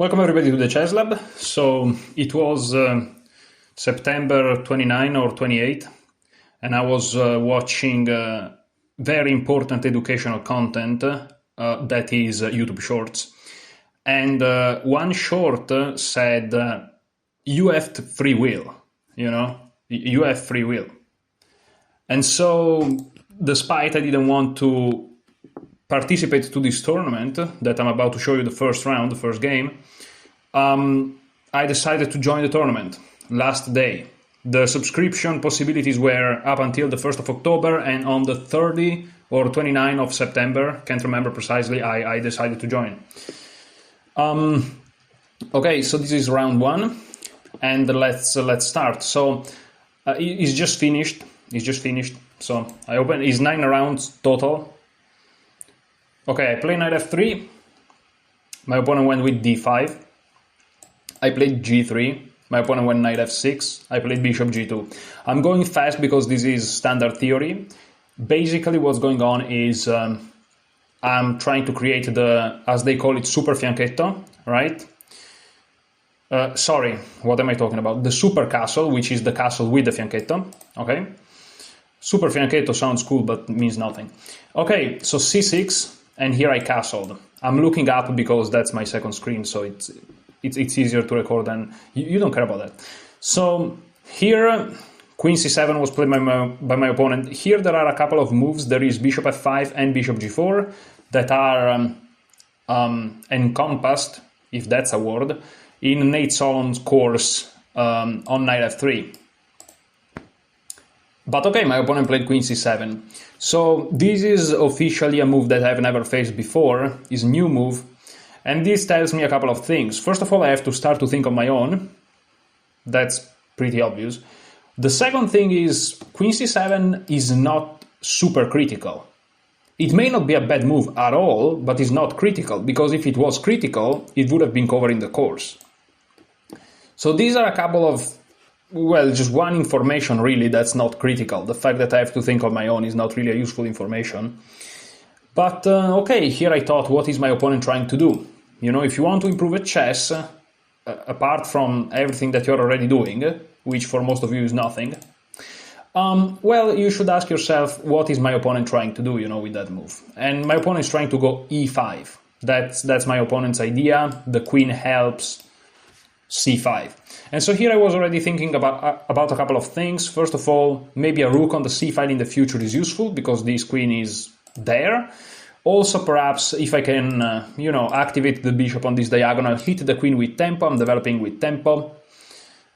Welcome everybody to the Chess Lab. So it was September 29 or 28, and I was watching very important educational content that is YouTube Shorts. And one short said, you have free will, you have free will. And so, despite I didn't want to participate to this tournament that I'm about to show you the first round, the first game, I decided to join the tournament last day. The subscription possibilities were up until the 1st of October, and on the 30 or 29 of September, can't remember precisely, I decided to join. Okay, so this is round one, and let's start. So it's just finished. So I open. It's 9 rounds total. Okay, I play knight f3. My opponent went with d5. I played g3. My opponent went knight f6. I played bishop g2. I'm going fast because this is standard theory. Basically, what's going on is I'm trying to create the, as they call it, super fianchetto, right? Sorry, what am I talking about? The super castle, which is the castle with the fianchetto, okay? Super fianchetto sounds cool, but means nothing. Okay, so c6, and here I castled. I'm looking up because that's my second screen, so it's easier to record, and you don't care about that. So here, queen c7 was played by my opponent. Here there are a couple of moves. There is bishop f5 and bishop g4 that are encompassed, if that's a word, in Nate Solon's course on knight f3. But okay, my opponent played queen c7. So this is officially a move that I've never faced before. It's a new move. And this tells me a couple of things. First of all, I have to start to think on my own. That's pretty obvious. The second thing is queen c7 is not super critical. It may not be a bad move at all, but it's not critical, because if it was critical, it would have been covering the course. So these are a couple of, well, just one information really that's not critical. The fact that I have to think on my own is not really a useful information. But okay, here I thought, what is my opponent trying to do? If you want to improve at chess, apart from everything that you're already doing, which for most of you is nothing, well, you should ask yourself, what is my opponent trying to do, with that move? And my opponent is trying to go e5. That's my opponent's idea. The queen helps c5. And so here I was already thinking about a couple of things. First of all, maybe a rook on the c file in the future is useful because this queen is there. Also, perhaps if I can, activate the bishop on this diagonal, hit the queen with tempo. I'm developing with tempo.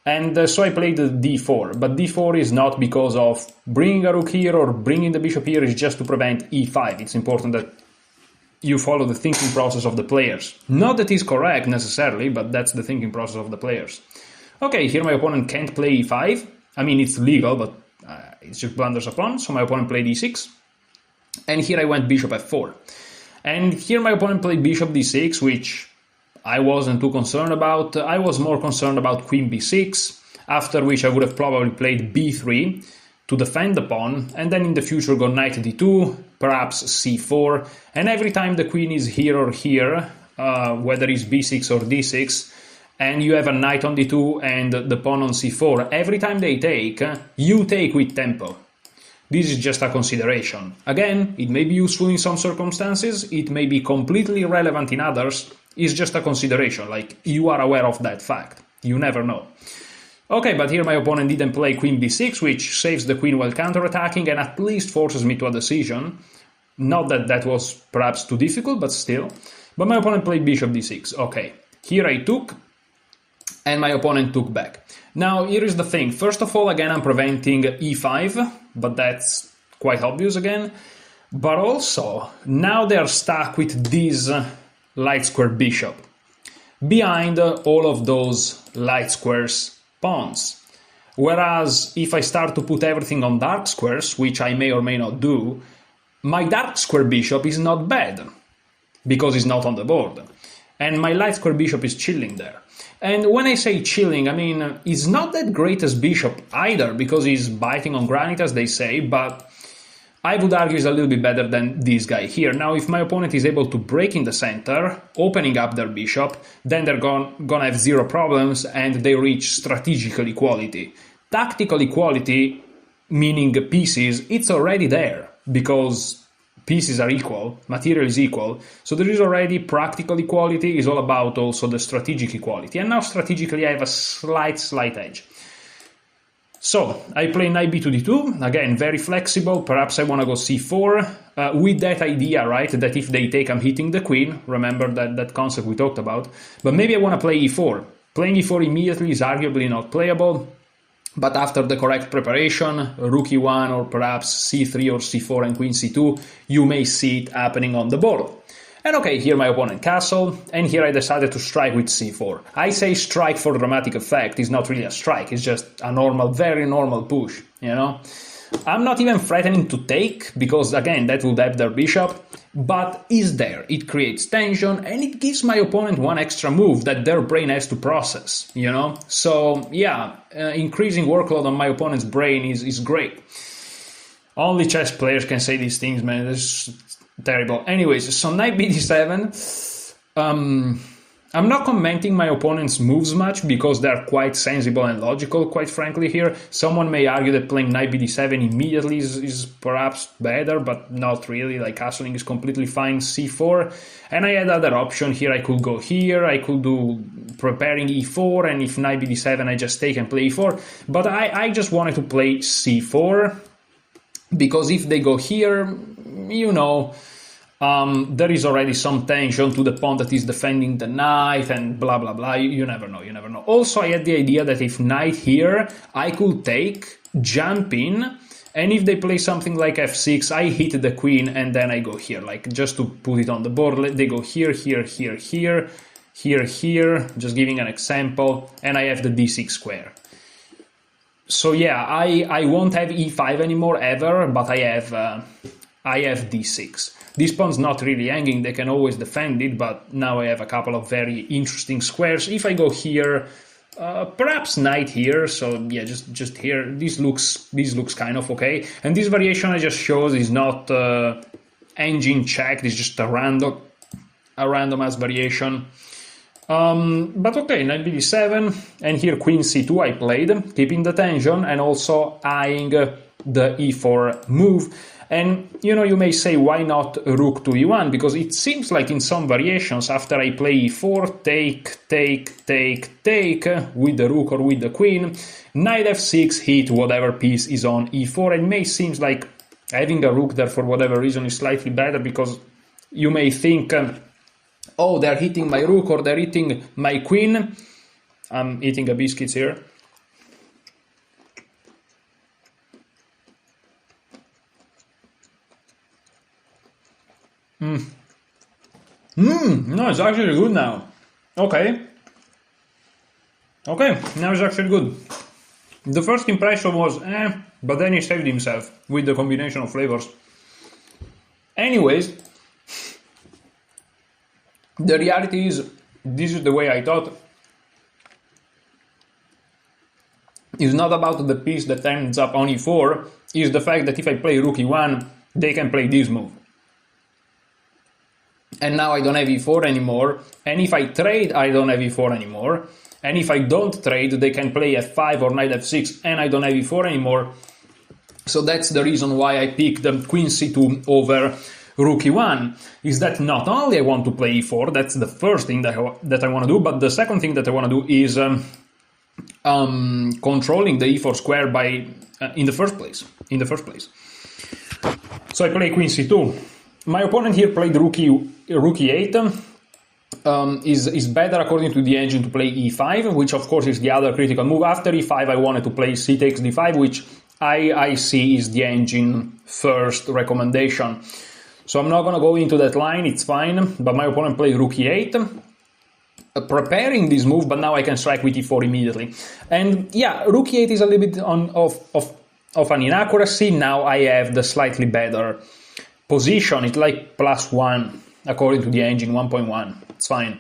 And so I played d4, but d4 is not because of bringing a rook here or bringing the bishop here, it's just to prevent e5. It's important that you follow the thinking process of the players. Not that it's correct necessarily, but that's the thinking process of the players. Okay, here my opponent can't play e5. I mean, it's legal, but it's just blunders upon, so my opponent played e6. And here I went bishop f4. And here my opponent played bishop d6, which I wasn't too concerned about. I was more concerned about queen b6, after which I would have probably played b3 to defend the pawn, and then in the future go knight d2, perhaps c4, and every time the queen is here or here, whether it's b6 or d6, and you have a knight on d2 and the pawn on c4, every time they take, you take with tempo. This is just a consideration. Again, it may be useful in some circumstances, it may be completely irrelevant in others. It's just a consideration, like you are aware of that fact. You never know. Okay, but here my opponent didn't play queen b6, which saves the queen while counterattacking and at least forces me to a decision. Not that that was perhaps too difficult, but still. But my opponent played bishop d6. Okay, here I took, and my opponent took back. Now, here is the thing. First of all, again, I'm preventing e5, but that's quite obvious again. But also, now they're stuck with this light square bishop behind all of those light squares pawns. Whereas, if I start to put everything on dark squares, which I may or may not do, my dark square bishop is not bad, because it's not on the board. And my light square bishop is chilling there. And when I say chilling, I mean, he's not that great as bishop either, because he's biting on granite, as they say, but I would argue is a little bit better than this guy here. Now, if my opponent is able to break in the center, opening up their bishop, then they're gonna have zero problems and they reach strategical equality. Tactical equality, meaning pieces, it's already there because pieces are equal, material is equal, so there is already practical equality, is all about also the strategic equality. And now strategically I have a slight edge. So, I play knight b to d2, again, very flexible, perhaps I want to go c4, with that idea, right, that if they take I'm hitting the queen, remember that concept we talked about, but maybe I want to play e4. Playing e4 immediately is arguably not playable, but after the correct preparation, rook e1 or perhaps c3 or c4 and queen c2, you may see it happening on the board. And okay, here my opponent castled, and here I decided to strike with c4. I say strike for dramatic effect, it's not really a strike, it's just a normal, very normal push, you know? I'm not even threatening to take, because again, that would have their bishop, but is there, it creates tension, and it gives my opponent one extra move that their brain has to process, you know? So, yeah, increasing workload on my opponent's brain is great. Only chess players can say these things, man, this terrible. Anyways, so knight b d7. I'm not commenting my opponent's moves much because they're quite sensible and logical, quite frankly, here. Someone may argue that playing knight b d7 immediately is perhaps better, but not really. Like, castling is completely fine. c4. And I had other option here. I could go here. I could do preparing e4. And if knight b d7, I just take and play e4. But I just wanted to play c4. Because if they go here, you know, there is already some tension to the pawn that is defending the knight and blah, blah, blah. You never know, you never know. Also, I had the idea that if knight here, I could take, jump in, and if they play something like f6, I hit the queen and then I go here. Like, just to put it on the board, they go here, here, here, here, here, here, just giving an example, and I have the d6 square. So yeah, I won't have e5 anymore ever, but I have d6. This pawn's not really hanging, they can always defend it, but now I have a couple of very interesting squares. If I go here, perhaps knight here, so yeah, just here, this looks kind of okay. And this variation I just showed is not engine checked, it's just a randomized variation. But okay, knight b d7, and here queen c2 I played, keeping the tension and also eyeing the e4 move. And, you know, you may say, why not rook to e1? Because it seems like in some variations, after I play e4, take, with the rook or with the queen, knight f6, hit whatever piece is on e4. And it may seem like having a rook there for whatever reason is slightly better, because you may think, oh, they're hitting my rook or they're hitting my queen. I'm eating a biscuits here. No, it's actually good now. Okay, now it's actually good. The first impression was but then he saved himself with the combination of flavors. Anyways, the reality is, this is the way I thought. It's not about the piece that ends up on e4, it's the fact that if I play rook e1, they can play this move. And now I don't have e4 anymore, and if I trade, I don't have e4 anymore, and if I don't trade, they can play f5 or knight f6, and I don't have e4 anymore. So that's the reason why I picked queen c2 over rook e1, is that not only I want to play e4, that's the first thing that I want to do, but the second thing that I want to do is controlling the e4 square by in the first place. So I play queen c2. My opponent here played rook e8. Is better according to the engine to play e5, which of course is the other critical move. After e5 I wanted to play c takes d5, which I see is the engine first recommendation. So I'm not going to go into that line, it's fine, but my opponent played rook e8, preparing this move, but now I can strike with e4 immediately. And yeah, rook e8 is a little bit of an inaccuracy. Now I have the slightly better position, it's like +1 according to the engine, 1.1, it's fine.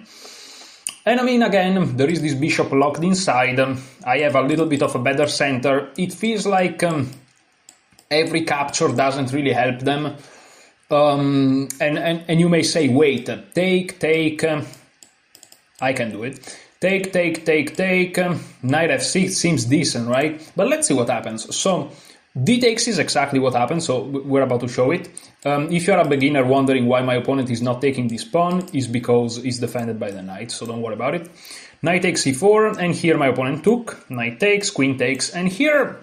And I mean, again, there is this bishop locked inside, I have a little bit of a better center, it feels like every capture doesn't really help them. And you may say, wait, take, I can do it. Take, knight f6 seems decent, right? But let's see what happens. So d takes is exactly what happens, so we're about to show it. If you're a beginner wondering why my opponent is not taking this pawn, is because it's defended by the knight, so don't worry about it. Knight takes e4, and here my opponent took, knight takes, queen takes, and here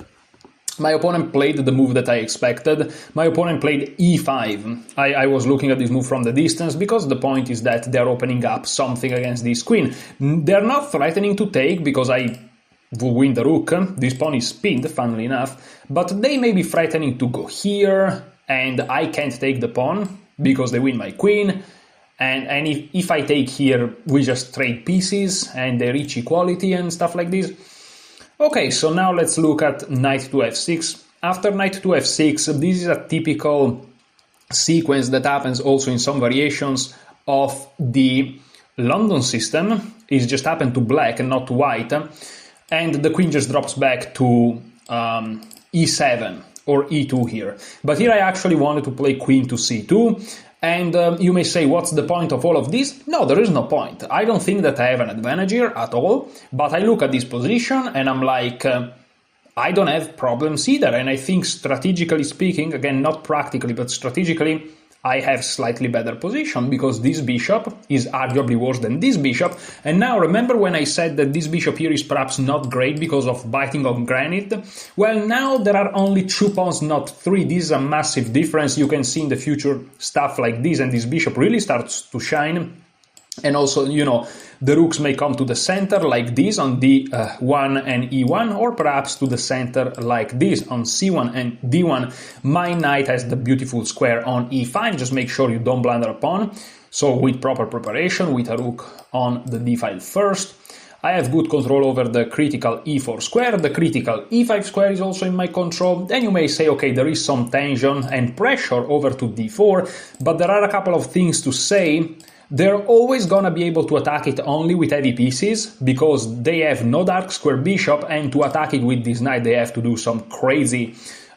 my opponent played the move that I expected. My opponent played e5. I was looking at this move from the distance because the point is that they're opening up something against this queen. They're not threatening to take because I will win the rook. This pawn is pinned, funnily enough. But they may be threatening to go here, and I can't take the pawn because they win my queen. And if I take here, we just trade pieces and they reach equality and stuff like this. Okay, so now let's look at knight to f6. After knight to f6, this is a typical sequence that happens also in some variations of the London system. It just happened to black and not to white. And the queen just drops back to e7 or e2 here. But here I actually wanted to play queen to c2. And you may say, what's the point of all of this? No, there is no point. I don't think that I have an advantage here at all, but I look at this position and I'm like, I don't have problems either. And I think strategically speaking, again, not practically, but strategically, I have slightly better position because this bishop is arguably worse than this bishop. And now remember when I said that this bishop here is perhaps not great because of biting on granite? Well, now there are only 2 pawns, not 3. This is a massive difference. You can see in the future stuff like this, and this bishop really starts to shine. And also, you know, the rooks may come to the center like this on d1 and e1, or perhaps to the center like this on c1 and d1. My knight has the beautiful square on e5, just make sure you don't blunder a pawn. So with proper preparation, with a rook on the d file first, I have good control over the critical e4 square. The critical e5 square is also in my control. Then you may say, okay, there is some tension and pressure over to d4, but there are a couple of things to say. They're always gonna be able to attack it only with heavy pieces, because they have no dark square bishop, and to attack it with this knight they have to do some crazy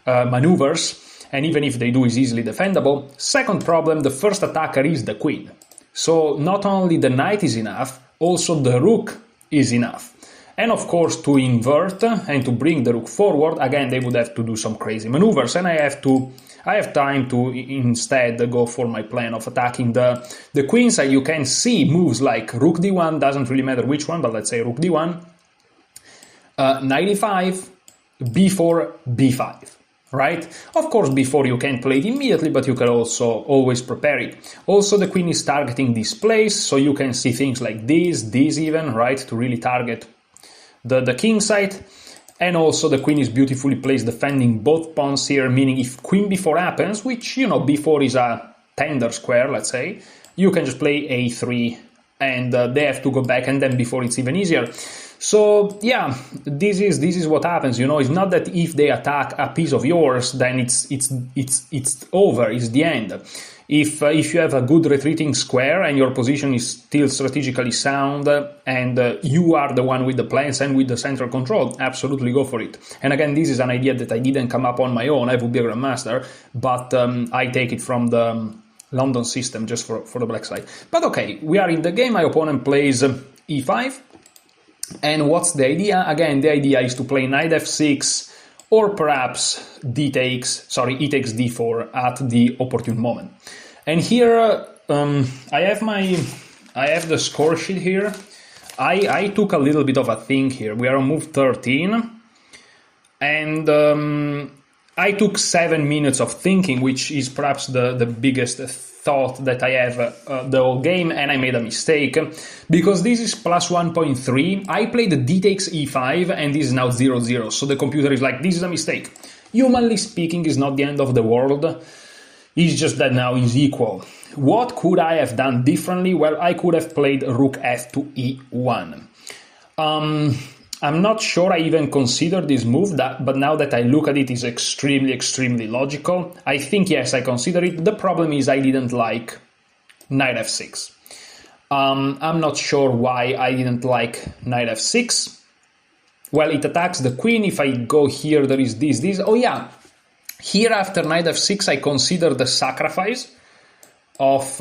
maneuvers, and even if they do, is easily defendable. Second problem, the first attacker is the queen. So not only the knight is enough, also the rook is enough. And of course, to invert and to bring the rook forward, again, they would have to do some crazy maneuvers, and I have time to instead go for my plan of attacking the queen side. You can see moves like rook d1, doesn't really matter which one, but let's say rook d1, knight e5, b4, b5, right? Of course, b4 you can't play it immediately, but you can also always prepare it. Also, the queen is targeting this place, so you can see things like this even, right, to really target the king side. And also the queen is beautifully placed defending both pawns here, meaning if queen b4 happens, which, you know, b4 is a tender square, let's say, you can just play a3 and they have to go back, and then b4 it's even easier. So yeah, this is what happens, you know. It's not that if they attack a piece of yours, then it's over, it's the end. If you have a good retreating square and your position is still strategically sound and you are the one with the plans and with the central control, absolutely go for it. And again, this is an idea that I didn't come up on my own. I would be a grandmaster, but I take it from the London system just for the black side. But okay, we are in the game. My opponent plays e5. And what's the idea? Again, the idea is to play knight f6 or perhaps e takes d4 at the opportune moment. And here I have the score sheet here. I took a little bit of a think here. We are on move 13, and I took 7 minutes of thinking, which is perhaps the biggest thought that I have the whole game, and I made a mistake because this is plus 1.3. I played d takes e5 and this is now 0-0, so the computer is like, this is a mistake. Humanly speaking, is not the end of the world. It's just that now is equal. What could I have done differently? Well, I could have played rook f to e1. I'm not sure I even considered this move, but now that I look at it, it's extremely logical. I think, yes, I consider it. The problem is I didn't like knight f6. I'm not sure why I didn't like knight f6. Well, it attacks the queen. If I go here, there is this. Oh yeah, Here after knight f6 I consider the sacrifice of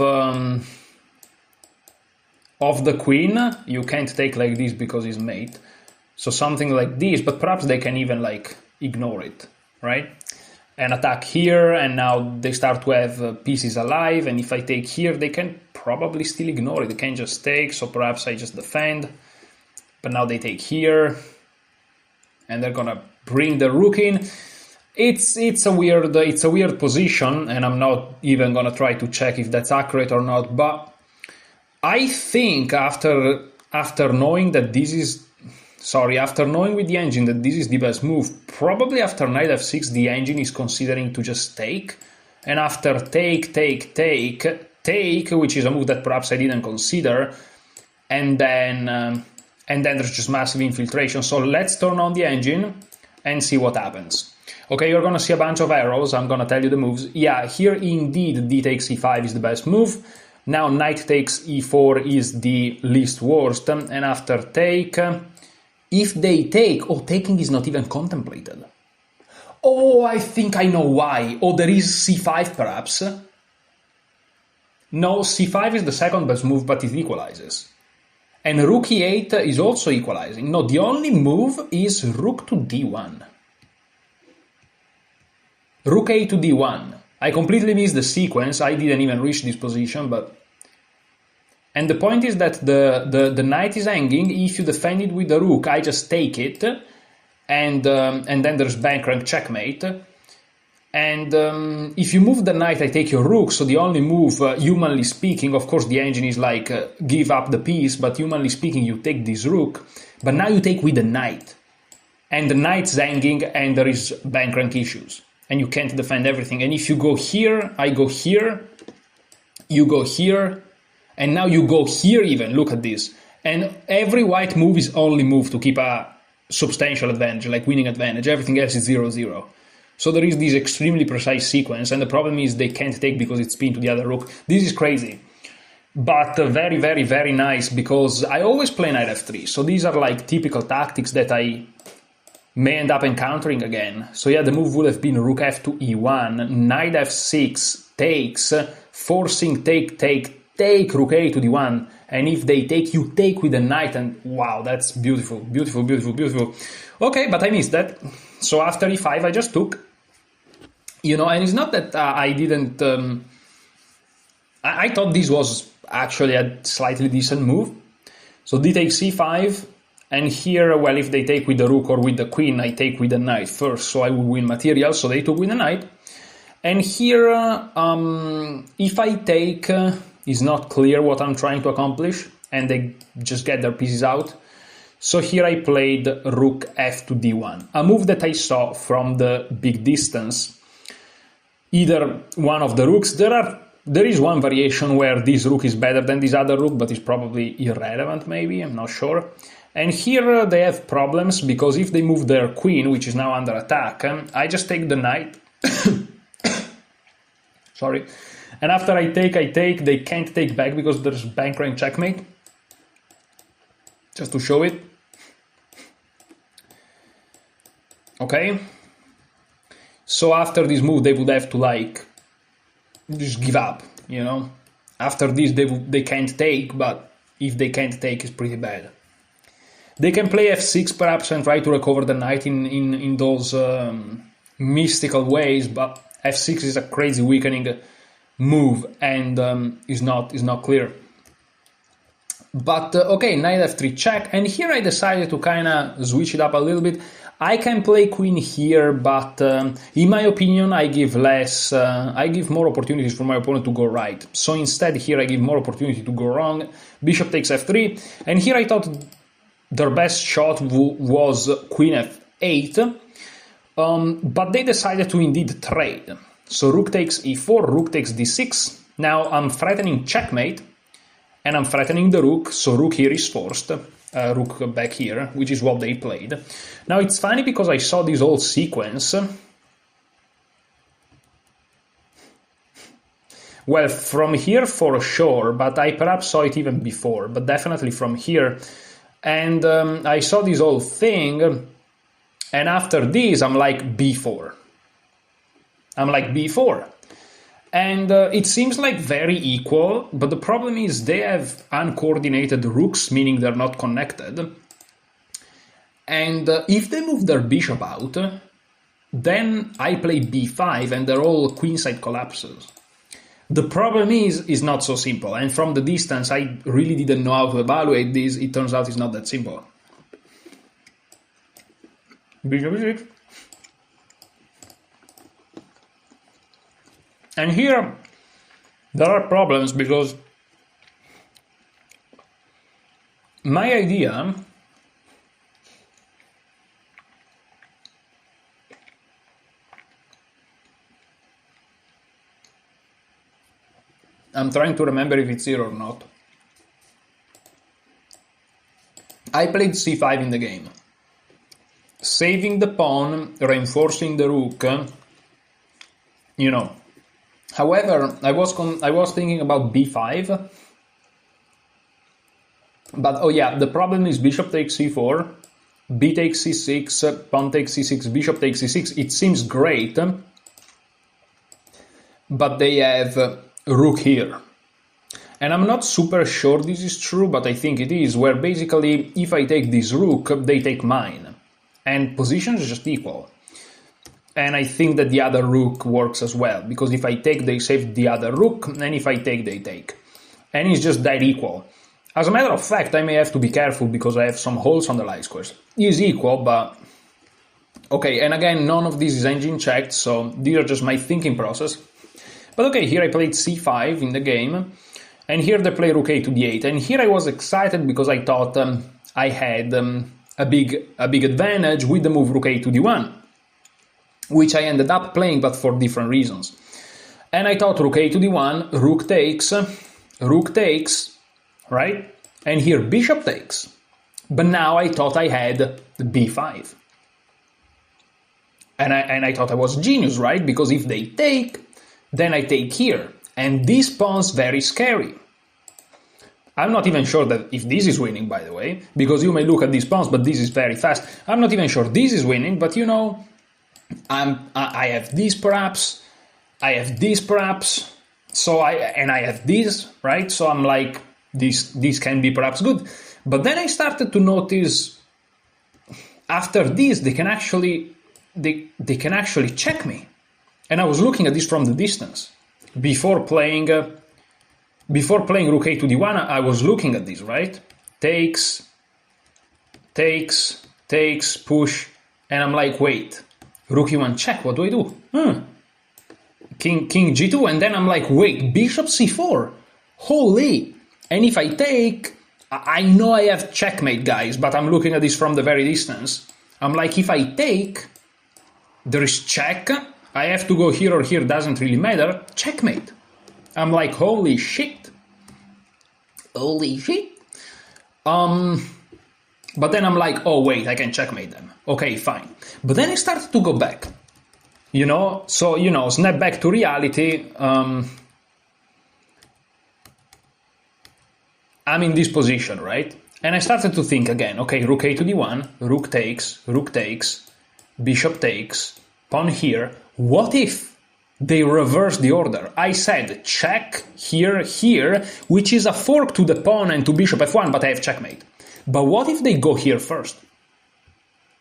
the queen. You can't take like this because it's mate. So something like this, but perhaps they can even like ignore it, right? And attack here, and now they start to have pieces alive, and if I take here, they can probably still ignore it. They can just take, so perhaps I just defend. But now they take here, and they're gonna bring the rook in. It's a weird position, and I'm not even gonna try to check if that's accurate or not. But I think after knowing that this is, after knowing with the engine that this is the best move, probably after knight f6 the engine is considering to just take, and after take, which is a move that perhaps I didn't consider, and then there's just massive infiltration. So let's turn on the engine and see what happens. Okay, you're gonna see a bunch of arrows. I'm gonna tell you the moves. Yeah, here indeed d takes e5 is the best move. Now knight takes e4 is the least worst, and after take, if they take, taking is not even contemplated. I think I know why. There is c5 perhaps. No, c5 is the second best move, but it equalizes. And rook e8 is also equalizing. No, the only move is rook to d1. Rook a to d1. I completely missed the sequence. I didn't even reach this position, but... And the point is that the knight is hanging. If you defend it with the rook, I just take it, and then there's bank rank checkmate. And if you move the knight, I take your rook. So the only move, humanly speaking, of course the engine is like give up the piece, but humanly speaking, you take this rook. But now you take with the knight, and the knight's hanging, and there is bank rank issues, and you can't defend everything. And if you go here, I go here, you go here. And now you go here even, look at this. And every white move is only move to keep a substantial advantage, like winning advantage. Everything else is 0-0. So there is this extremely precise sequence, and the problem is they can't take because it's pinned to the other rook. This is crazy. But very, very, very nice, because I always play knight f3. So these are like typical tactics that I may end up encountering again. So yeah, the move would have been rook f to e1, knight f6 takes, forcing take, rook a to d1, and if they take, you take with the knight, and wow, that's beautiful, beautiful, beautiful, beautiful. Okay, but I missed that. So after e5, I just took, and it's not that I didn't, I thought this was actually a slightly decent move. So d takes c5, and here, well, if they take with the rook or with the queen, I take with the knight first, so I will win material, so they took with the knight. And here, if I take... is not clear what I'm trying to accomplish, and they just get their pieces out. So here I played rook f to d1, a move that I saw from the big distance. Either one of the rooks, there is one variation where this rook is better than this other rook, but it's probably irrelevant maybe, I'm not sure. And here they have problems, because if they move their queen, which is now under attack, I just take the knight. Sorry. And after I take, they can't take back because there's bank rank checkmate. Just to show it. Okay. So after this move, they would have to like just give up, After this, they can't take, but if they can't take, it's pretty bad. They can play f6 perhaps and try to recover the knight in those mystical ways, but f6 is a crazy weakening move, and is not clear. But okay, knight f3 check, and here I decided to kind of switch it up a little bit. I can play queen here, but in my opinion I give more opportunities for my opponent to go right. So instead here I give more opportunity to go wrong. Bishop takes f3, and here I thought their best shot was queen f8, but they decided to indeed trade. So rook takes e4, rook takes d6. Now I'm threatening checkmate, and I'm threatening the rook, so rook here is forced, rook back here, which is what they played. Now it's funny because I saw this whole sequence. Well, from here for sure, but I perhaps saw it even before, but definitely from here. And I saw this whole thing, and after this I'm like b4. I'm like b4. And it seems like very equal, but the problem is they have uncoordinated rooks, meaning they're not connected. And if they move their bishop out, then I play b5 and they're all queenside collapses. The problem is not so simple, and from the distance I really didn't know how to evaluate this. It turns out it's not that simple. Bishop e6. And here there are problems because my idea I'm trying to remember if it's here or not. I played c5 in the game, saving the pawn, reinforcing the rook, you know. However, I was thinking about b5, but oh yeah, the problem is bishop takes c4, b takes c6, pawn takes c6, bishop takes c6. It seems great, but they have rook here. And I'm not super sure this is true, but I think it is, where basically if I take this rook, they take mine. And positions are just equal. And I think that the other rook works as well, because if I take, they save the other rook, and if I take, they take. And it's just that equal. As a matter of fact, I may have to be careful because I have some holes on the light squares. It is equal, but... Okay, and again, none of this is engine checked, so these are just my thinking process. But okay, here I played c5 in the game, and here they play rook a to d8, and here I was excited because I thought I had a big advantage with the move rook a to d1. Which I ended up playing, but for different reasons. And I thought rook a to d1, rook takes, right? And here bishop takes. But now I thought I had b5. And I thought I was genius, right? Because if they take, then I take here. And this pawn's very scary. I'm not even sure that if this is winning, by the way, because you may look at these pawns, but this is very fast. I'm not even sure this is winning, but you know, I have this perhaps, I have this perhaps, so I have this, right? So I'm like, this can be perhaps good. But then I started to notice after this they can actually check me. And I was looking at this from the distance. Before playing rook a to d1, I was looking at this, right? Takes, push, and I'm like, wait. Rook e1 check, what do I do? King g2, and then I'm like, wait, bishop c4, holy! And if I take, I know I have checkmate, guys, but I'm looking at this from the very distance. I'm like, if I take, there is check, I have to go here or here, doesn't really matter, checkmate. I'm like, holy shit. But then I'm like, oh wait, I can checkmate them. Okay, fine. But then I started to go back. You know, so, you know, snap back to reality. I'm in this position, right? And I started to think again, okay, rook a to d1, rook takes, bishop takes, pawn here. What if they reverse the order? I said check, here, which is a fork to the pawn and to bishop f1, but I have checkmate. But what if they go here first?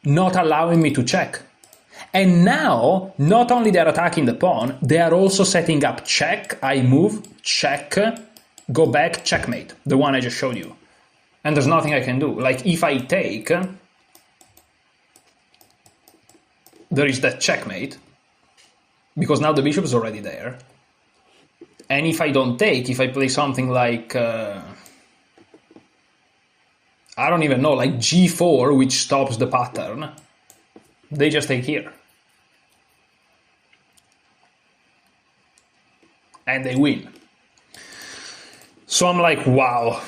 Not allowing me to check. And now, not only they're attacking the pawn, they are also setting up check, I move, check, go back, checkmate. The one I just showed you. And there's nothing I can do. Like, if I take, there is that checkmate, because now the bishop is already there. And if I don't take, if I play something like... I don't even know, like g4, which stops the pattern, they just take here. And they win. So I'm like, wow,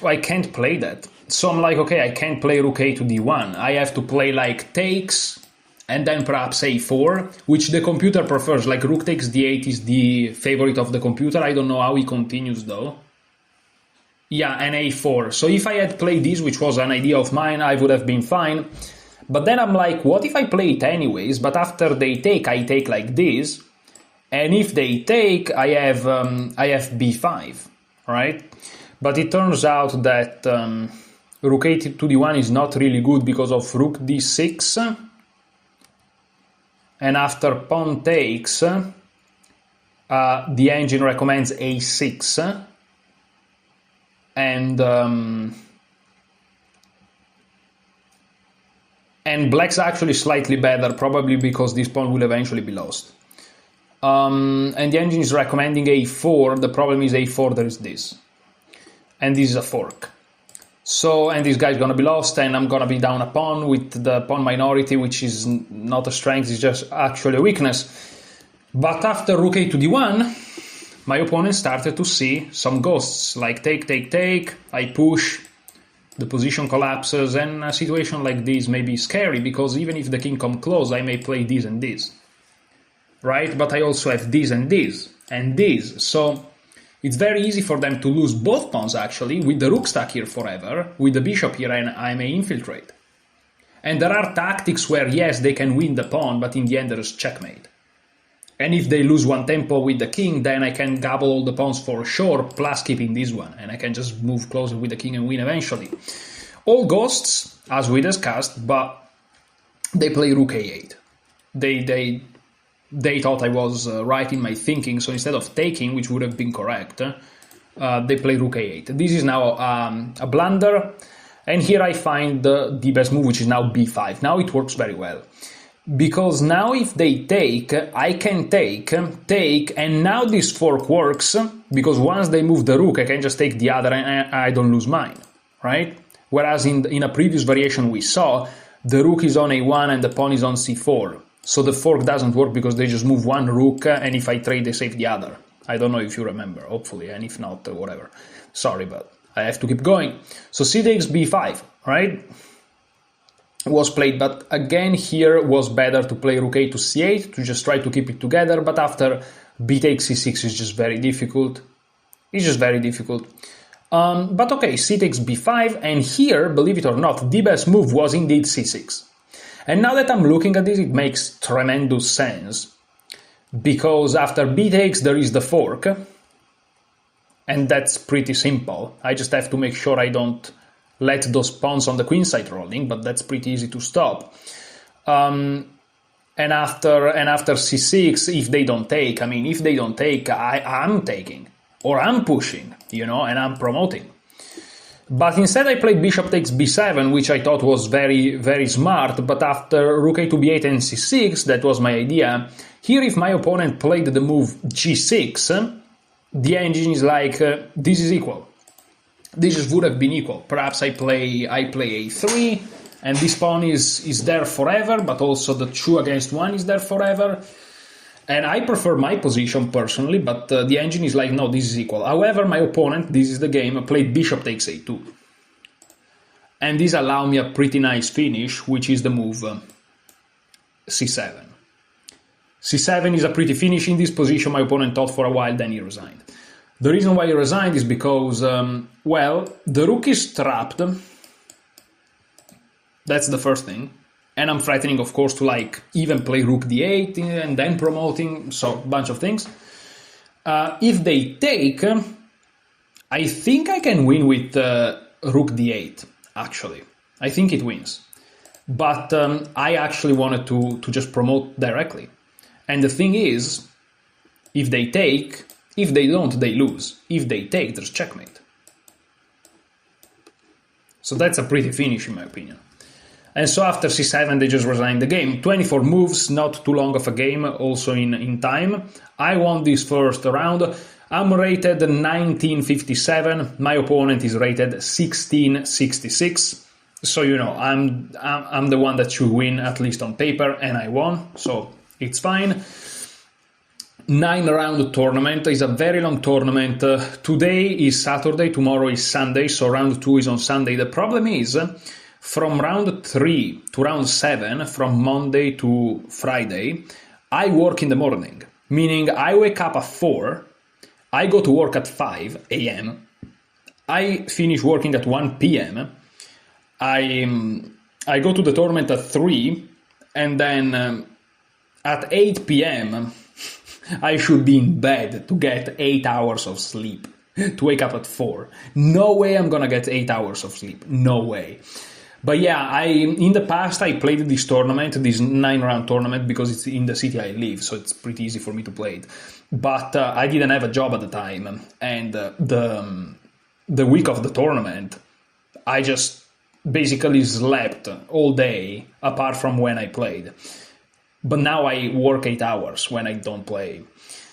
I can't play that. So I'm like, okay, I can't play rook a to d1. I have to play like takes, and then perhaps a4, which the computer prefers. Like rook takes d8 is the favorite of the computer. I don't know how he continues though. Yeah, and a4. So if I had played this, which was an idea of mine, I would have been fine. But then I'm like, what if I play it anyways, but after they take, I take like this, and if they take, I have b5, right? But it turns out that rook a to d1 is not really good because of rook d6, and after pawn takes, the engine recommends a6, and black's actually slightly better, probably because this pawn will eventually be lost. And the engine is recommending a4. The problem is a4, there is this. And this is a fork. So, and this guy's gonna be lost, and I'm gonna be down a pawn with the pawn minority, which is not a strength, it's just actually a weakness. But after rook a to d1, my opponent started to see some ghosts, like take, take, take, I push, the position collapses, and a situation like this may be scary, because even if the king comes close, I may play this and this, right? But I also have this and this, and this, so it's very easy for them to lose both pawns, actually, with the rook stuck here forever, with the bishop here, and I may infiltrate. And there are tactics where, yes, they can win the pawn, but in the end there is checkmate. And if they lose one tempo with the king, then I can gobble all the pawns for sure, plus keeping this one, and I can just move closer with the king and win eventually. All ghosts, as we discussed, but they play rook a8. They thought I was right in my thinking, so instead of taking, which would have been correct, they play rook a8. This is now a blunder, and here I find the best move, which is now b5. Now it works very well. Because now if they take, I can take, and now this fork works, because once they move the rook, I can just take the other and I don't lose mine, right? Whereas in a previous variation we saw, the rook is on a1 and the pawn is on c4. So the fork doesn't work because they just move one rook, and if I trade, they save the other. I don't know if you remember, hopefully, and if not, whatever. Sorry, but I have to keep going. So c takes b5, right? Was played, but again here was better to play rook a to c8 to just try to keep it together, but after b takes c6 is just very difficult. It's just very difficult. But okay, c takes b5, and here, believe it or not, the best move was indeed c6. And now that I'm looking at this, it makes tremendous sense, because after b takes there is the fork, and that's pretty simple. I just have to make sure I don't let those pawns on the queen side rolling, but that's pretty easy to stop. And after c6, if they don't take, I mean, if they don't take, I'm taking, or I'm pushing, you know, and I'm promoting. But instead I played bishop takes b7, which I thought was very, very smart, but after rook a to b8 and c6, that was my idea. Here, if my opponent played the move g6, the engine is like, this is equal. This just would have been equal. Perhaps I play a3, and this pawn is there forever, but also the 2 against 1 is there forever. And I prefer my position personally, but the engine is like, no, this is equal. However, my opponent, this is the game, played bishop takes a2. And this allowed me a pretty nice finish, which is the move c7. c7 is a pretty finish. In this position, my opponent thought for a while, then he resigned. The reason why he resigned is because, well, the rook is trapped. That's the first thing. And I'm threatening, of course, to like even play rook d8 and then promoting, so a bunch of things. If they take, I think I can win with rook d8, actually. I think it wins. But I actually wanted to just promote directly. And the thing is, if they take, if they don't, they lose. If they take, there's checkmate. So that's a pretty finish, in my opinion. And so after c7, they just resigned the game. 24 moves, not too long of a game, also in time. I won this first round. I'm rated 1957. My opponent is rated 1666. So, you know, I'm the one that should win, at least on paper, and I won. So it's fine. 9-round tournament is a very long tournament. Today is Saturday, tomorrow is Sunday, so round 2 is on Sunday. The problem is, from round 3 to round 7, from Monday to Friday, I work in the morning. Meaning I wake up at 4, I go to work at 5 a.m., I finish working at 1 p.m., I go to the tournament at 3, and then at 8 p.m. I should be in bed to get 8 hours of sleep, to wake up at 4. No way I'm gonna get 8 hours of sleep. No way. But yeah, in the past I played this tournament, this 9-round tournament, because it's in the city I live, so it's pretty easy for me to play it. But I didn't have a job at the time, and the week of the tournament, I just basically slept all day, apart from when I played. But now I work 8 hours when I don't play.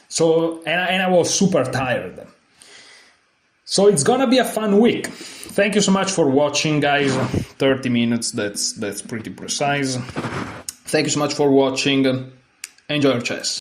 So, and I was super tired. So it's gonna be a fun week. Thank you so much for watching, guys. 30 minutes, that's pretty precise. Thank you so much for watching. Enjoy your chess.